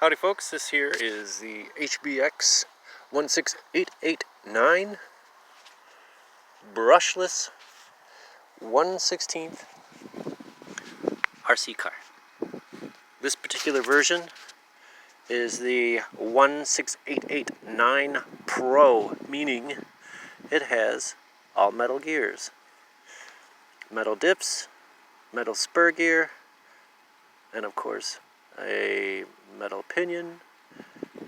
Howdy folks, this here is the HBX 16889 brushless 1/16 RC car. This particular version is the 16889 Pro, meaning it has all metal gears. Metal dips, metal spur gear, and of course a metal pinion,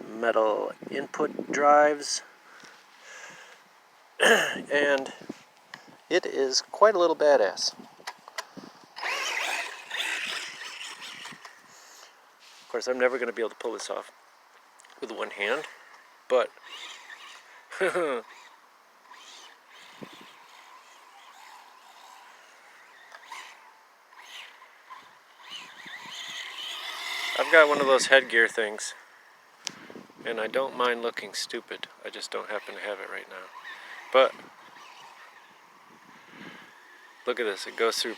metal input drives, and it is quite a little badass. Of course, I'm never going to be able to pull this off with one hand, but I've got one of those headgear things, and I don't mind looking stupid. I just don't happen to have it right now. But look at this. It goes through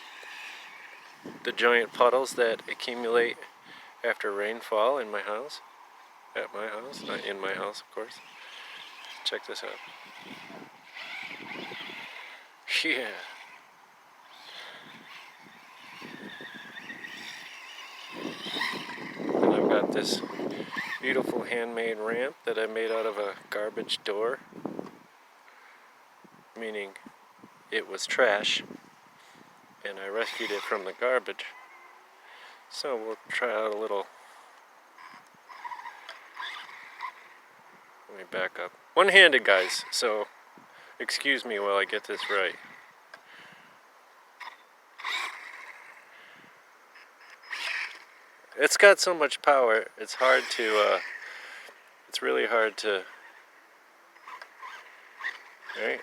the giant puddles that accumulate after rainfall in my house. At my house, not in my house, of course. Check this out. Yeah. And I've got this beautiful handmade ramp that I made out of a garbage door, meaning it was trash and I rescued it from the garbage. So we'll try out a little. Let me back up. One-handed, guys, so excuse me while I get this right. It's got so much power, it's hard to, it's really hard to, right?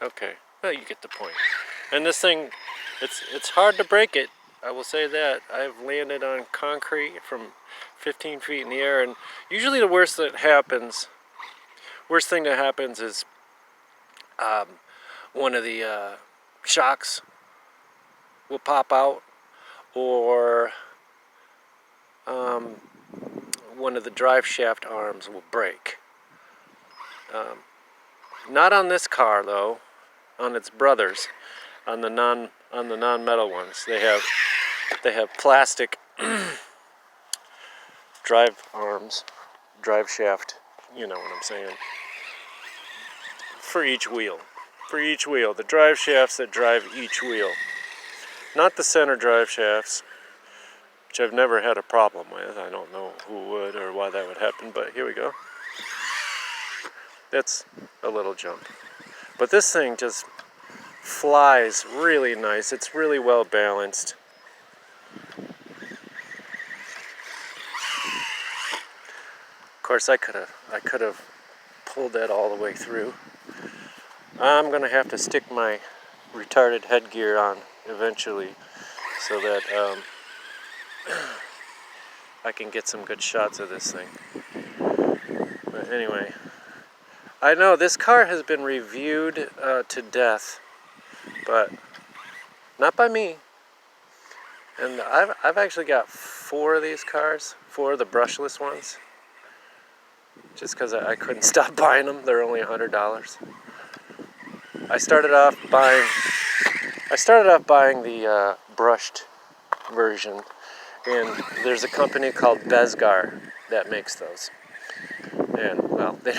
Okay, well, you get the point. And this thing, it's hard to break it, I will say that. I've landed on concrete from 15 feet in the air, and usually the worst thing that happens is one of the shocks will pop out, or one of the drive shaft arms will break. Not on this car though, on its brothers, on the non-metal ones. They have plastic drive arms, drive shaft, you know what I'm saying, for each wheel. For each wheel, the drive shafts that drive each wheel. Not the center drive shafts, which I've never had a problem with. I don't know who would or why that would happen, but here we go. That's a little jump. But this thing just flies really nice. It's really well balanced. Of course, I could have pulled that all the way through. I'm gonna have to stick my retarded headgear on eventually, so that I can get some good shots of this thing. But anyway, I know this car has been reviewed to death, but not by me. And I've actually got 4 of these cars, 4 of the brushless ones, just because I couldn't stop buying them. They're only $100. I started off buying the brushed version, and there's a company called Bezgar that makes those. And well, they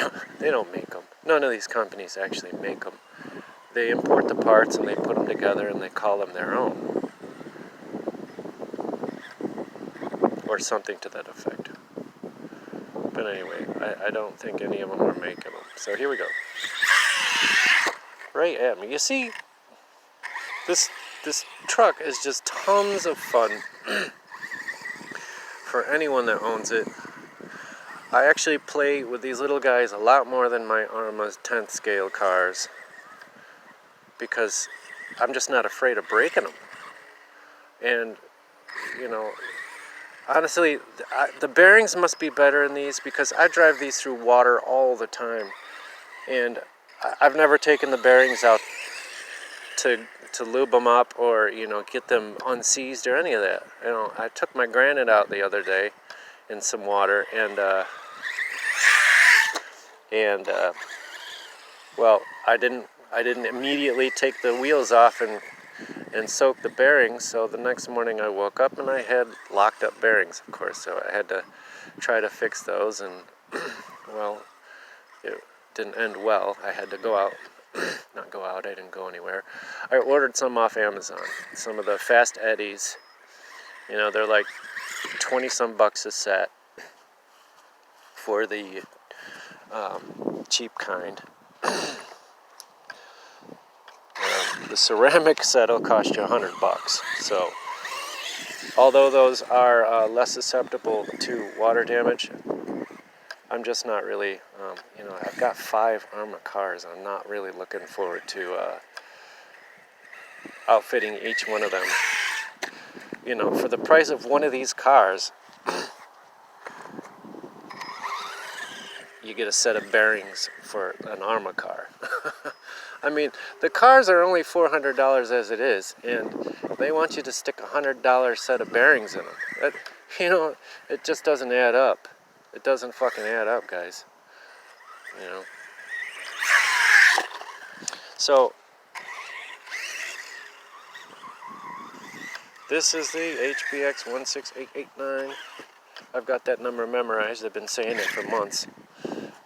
don't make them. None of these companies actually make them. They import the parts and they put them together and they call them their own, or something to that effect. But anyway, I don't think any of them are making them. So here we go. Right at me. You see, this truck is just tons of fun for anyone that owns it. I actually play with these little guys a lot more than my Arrma's 10th scale cars, because I'm just not afraid of breaking them. And, you know, honestly, the bearings must be better in these, because I drive these through water all the time, and I've never taken the bearings out to lube them up or, you know, get them unseized or any of that. You know, I took my Granite out the other day in some water, and well, I didn't immediately take the wheels off and soak the bearings. So the next morning I woke up and I had locked up bearings, of course. So I had to try to fix those, and well, it didn't end well. I had to go out. Not go out, I didn't go anywhere. I ordered some off Amazon. Some of the Fast Eddies. You know, they're like 20 some bucks a set for the cheap kind. The ceramic set will cost you $100. So, although those are less susceptible to water damage, I'm just not really, you know, I've got 5 Arrma cars. I'm not really looking forward to outfitting each one of them. You know, for the price of one of these cars, you get a set of bearings for an Arrma car. I mean, the cars are only $400 as it is, and they want you to stick a $100 set of bearings in them. That, you know, it just doesn't add up. It doesn't fucking add up, guys. You know. So, this is the HBX 16889. I've got that number memorized. I've been saying it for months.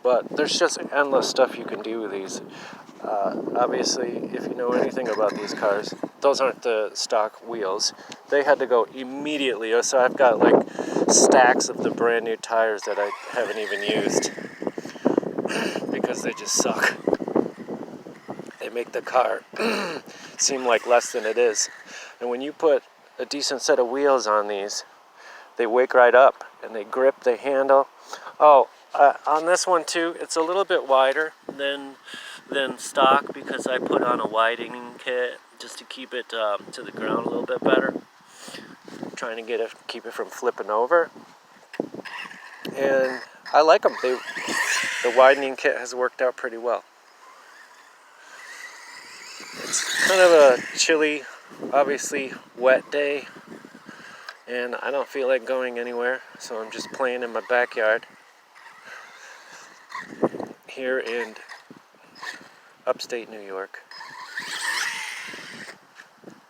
But there's just endless stuff you can do with these. Obviously, if you know anything about these cars, those aren't the stock wheels. They had to go immediately. So I've got like stacks of the brand new tires that I haven't even used because they just suck. They make the car seem like less than it is. And when you put a decent set of wheels on these, they wake right up and they grip, they handle. Oh, on this one too, it's a little bit wider than stock because I put on a widening kit just to keep it to the ground a little bit better. I'm trying to keep it from flipping over. And I like them. The widening kit has worked out pretty well. It's kind of a chilly, obviously wet day, and I don't feel like going anywhere, so I'm just playing in my backyard here in upstate New York.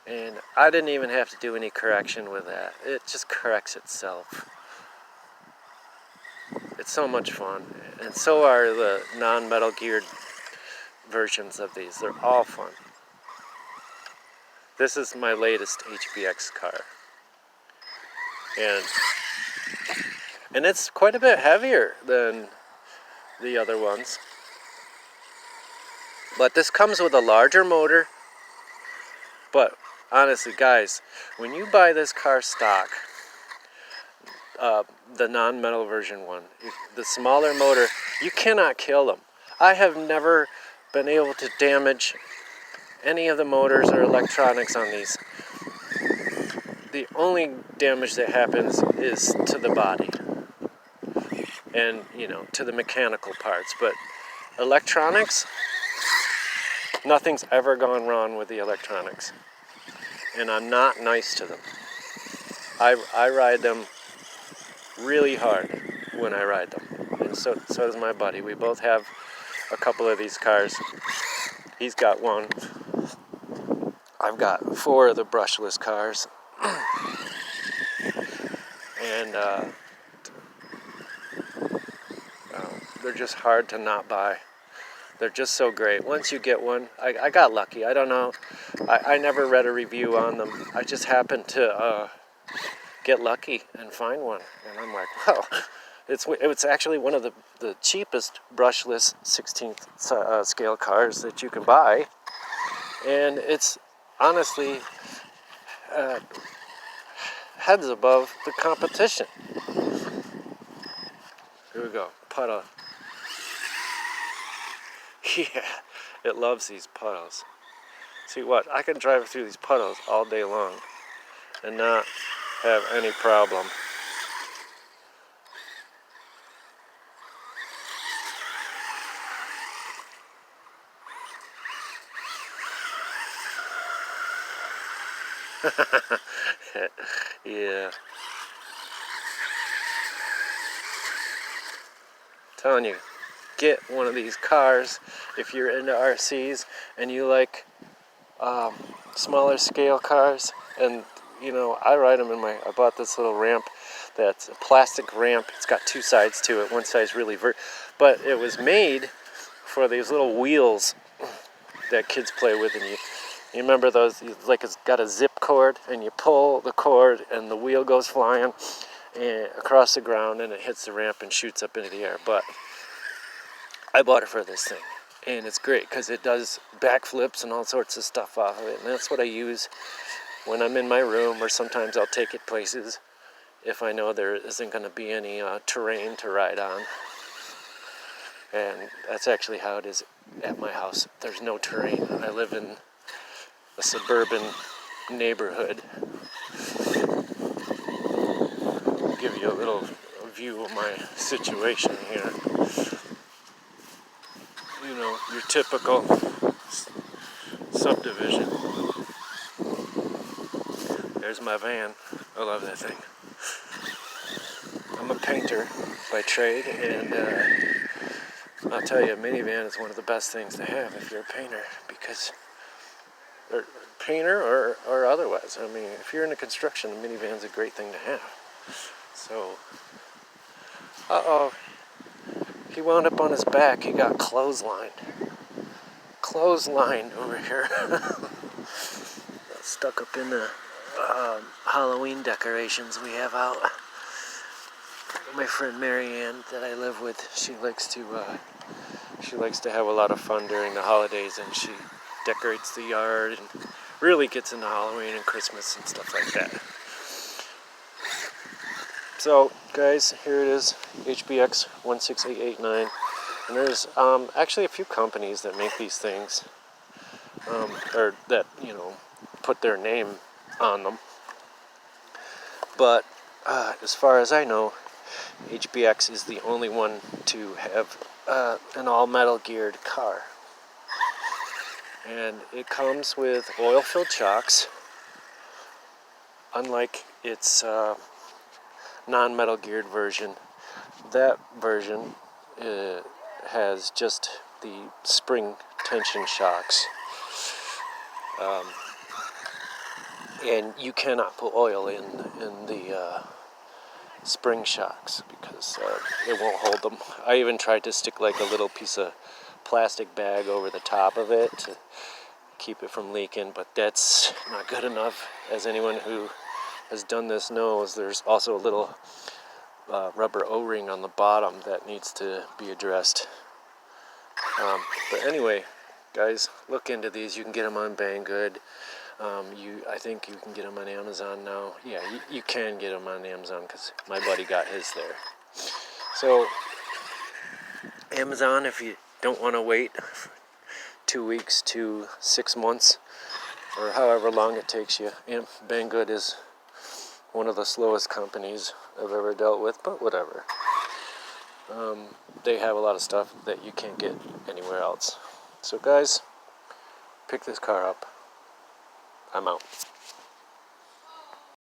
And I didn't even have to do any correction with that. It just corrects itself. It's so much fun. And so are the non-metal geared versions of these. They're all fun. This is my latest HBX car. And it's quite a bit heavier than the other ones. But this comes with a larger motor. But honestly, guys, when you buy this car stock, the non-metal version one, the smaller motor, you cannot kill them. I have never been able to damage any of the motors or electronics on these. The only damage that happens is to the body and, you know, to the mechanical parts. But electronics, nothing's ever gone wrong with the electronics. And I'm not nice to them. I ride them really hard when I ride them. And so does my buddy. We both have a couple of these cars. He's got one. I've got 4 of the brushless cars. And they're just hard to not buy. They're just so great. Once you get one, I got lucky. I don't know. I never read a review on them. I just happened to get lucky and find one. And I'm like, well, it's actually one of the cheapest brushless 16th scale cars that you can buy. And it's honestly heads above the competition. Here we go. Puddle. Yeah, it loves these puddles. See what? I can drive through these puddles all day long and not have any problem. Yeah. Telling you, get one of these cars if you're into RCs and you like smaller scale cars. And you know, I ride them in my. I bought this little ramp that's a plastic ramp. It's got two sides to it. One side's really but it was made for these little wheels that kids play with, and you remember those, like it's got a zip cord, and you pull the cord, and the wheel goes flying across the ground, and it hits the ramp and shoots up into the air. But I bought it for this thing, and it's great because it does backflips and all sorts of stuff off of it, and that's what I use when I'm in my room, or sometimes I'll take it places if I know there isn't going to be any terrain to ride on. And that's actually how it is at my house. There's no terrain. I live in a suburban neighborhood. I'll give you a little view of my situation here. You know, your typical subdivision. There's my van. I love that thing. I'm a painter by trade, and I'll tell you, a minivan is one of the best things to have if you're a painter, because or otherwise. I mean, if you're into construction, a minivan's a great thing to have. So, he wound up on his back. He got clotheslined over here. Stuck up in the Halloween decorations we have out. My friend Marianne that I live with, she likes to have a lot of fun during the holidays, and she decorates the yard and really gets into Halloween and Christmas and stuff like that. So, guys, here it is, HBX 16889, and there's actually a few companies that make these things, or that, you know, put their name on them. But as far as I know, HBX is the only one to have an all-metal geared car. And it comes with oil-filled shocks, unlike its non-metal geared version. That version has just the spring tension shocks. And you cannot put oil in the spring shocks because it won't hold them. I even tried to stick like a little piece of plastic bag over the top of it to keep it from leaking, but that's not good enough. As anyone who has done this knows, there's also a little rubber O-ring on the bottom that needs to be addressed. But anyway, guys, look into these. You can get them on Banggood. I think you can get them on Amazon now. Yeah, you can get them on Amazon because my buddy got his there. So, Amazon, if you don't want to wait 2 weeks to 6 months, or however long it takes you. Banggood is one of the slowest companies I've ever dealt with, but whatever. They have a lot of stuff that you can't get anywhere else. So, guys, pick this car up. I'm out.